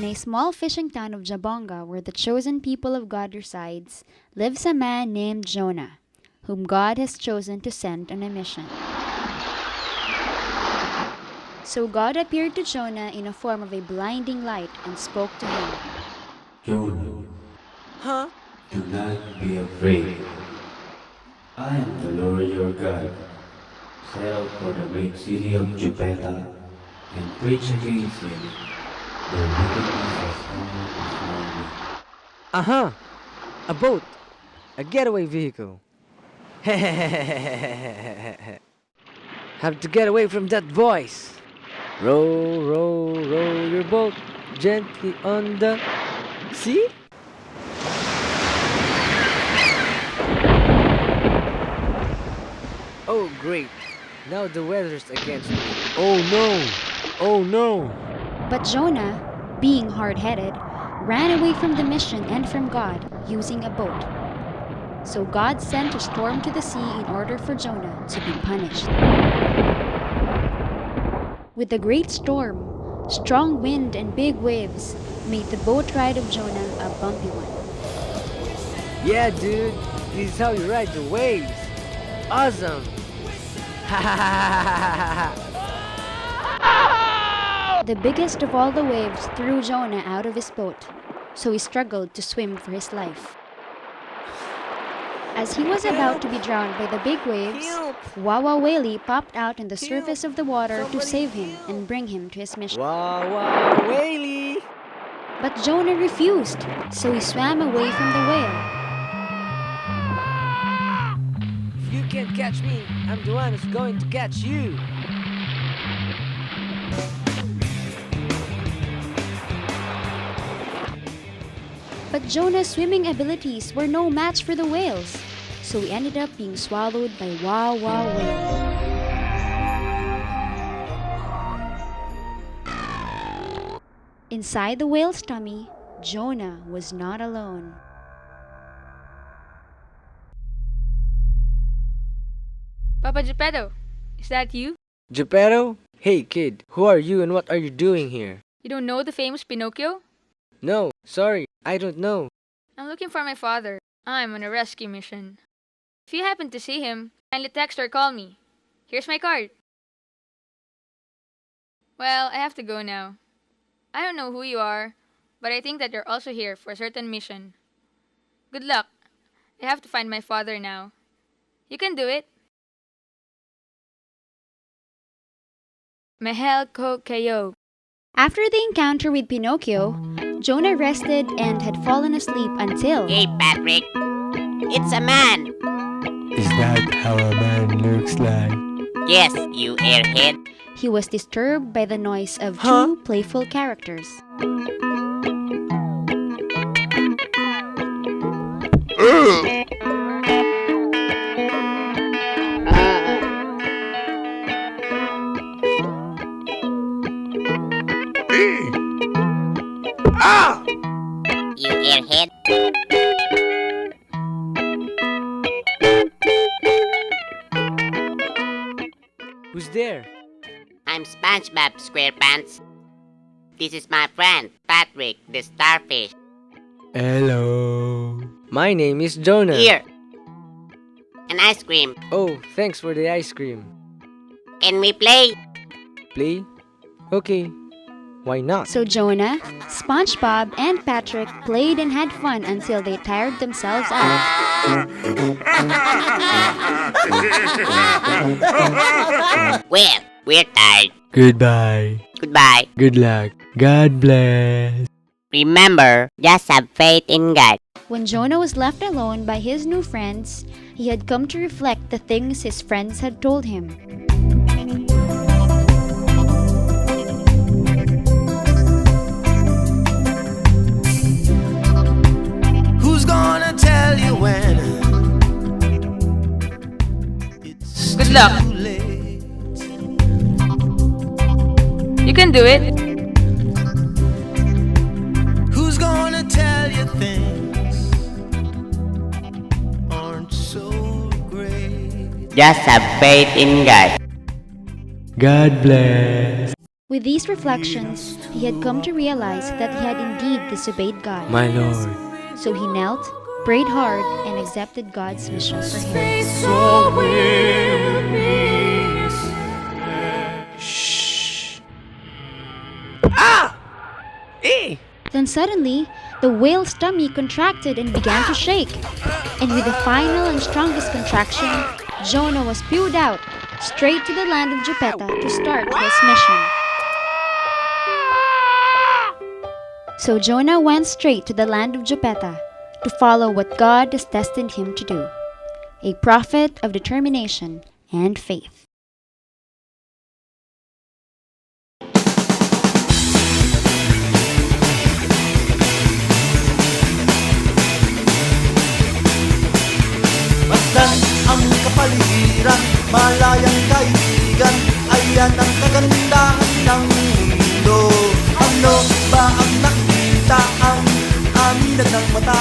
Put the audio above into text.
a small fishing town of Jabonga, where the chosen people of God resides, lives a man named Jonah, whom God has chosen to send on a mission. So God appeared to Jonah in the form of a blinding light and spoke to him. Jonah, Huh? do not be afraid. I am the Lord your God. Sail for the great city of Jupiter and preach against it. The wickedness has come before me. Uh-huh. A boat. A getaway vehicle. Have to get away from that voice. Row, row, row your boat gently on the sea. Oh, great. Now the weather's against me. Oh, no. Oh, no. But Jonah, being hard-headed, ran away from the mission and from God using a boat. So God sent a storm to the sea in order for Jonah to be punished. With the great storm, strong wind and big waves made the boat ride of Jonah a bumpy one. Yeah, dude. This is how you ride the waves. Awesome. The biggest of all the waves threw Jonah out of his boat, so he struggled to swim for his life. As he was about to be drowned by the big waves, Wawa Whaley popped out on the surface of the water to save him and bring him to his mission. Wow, wow, Whaley. But Jonah refused, so he swam away from the whale. If you can't catch me, I'm the one who's going to catch you. But Jonah's swimming abilities were no match for the whales, so he ended up being swallowed by Wawa Whale. Inside the whale's tummy, Jonah was not alone. Papa Geppetto, is that you? Geppetto? Hey, kid. Who are you and what are you doing here? You don't know the famous Pinocchio? No, sorry. I don't know. I'm looking for my father. I'm on a rescue mission. If you happen to see him, kindly text or call me. Here's my card. Well, I have to go now. I don't know who you are, but I think that you're also here for a certain mission. Good luck. I have to find my father now. You can do it. Mahal ko kayo. After the encounter with Pinocchio, Jonah rested and had fallen asleep until... Hey, Patrick. It's a man. Is that how a man looks like? Yes, you airhead. he was disturbed by the noise of two playful characters. You airhead. Who's there? I'm SpongeBob SquarePants. This is my friend, Patrick the Starfish. Hello. My name is Jonah. Here, an ice cream. Oh, thanks for the ice cream. Can we play? Play? Okay. Why not? So Jonah, SpongeBob, and Patrick played and had fun until they tired themselves out. Well, we're tired. Goodbye. Goodbye. Good luck. God bless. Remember, just have faith in God. When Jonah was left alone by his new friends, he had come to reflect the things his friends had told him. Who's gonna tell you when? Good luck. Too late. You can do it. Who's gonna tell you things aren't so great? Just have faith in God. God bless. With these reflections, he had come to realize that he had indeed disobeyed God. My Lord. So he knelt, prayed hard, and accepted God's mission for him. Shh. Ah! Eh! Then suddenly, the whale's tummy contracted and began to shake. And with the final and strongest contraction, Jonah was spewed out, straight to the land of Jopeta to start his mission. So Jonah went straight to the land of Jopeta to follow what God has destined him to do, a prophet of determination and faith. Masdan ang kapaligiran, malayang kaibigan, ayan ang kagandahan ng mundo. Ano ba ang nakita ang aminag ng mata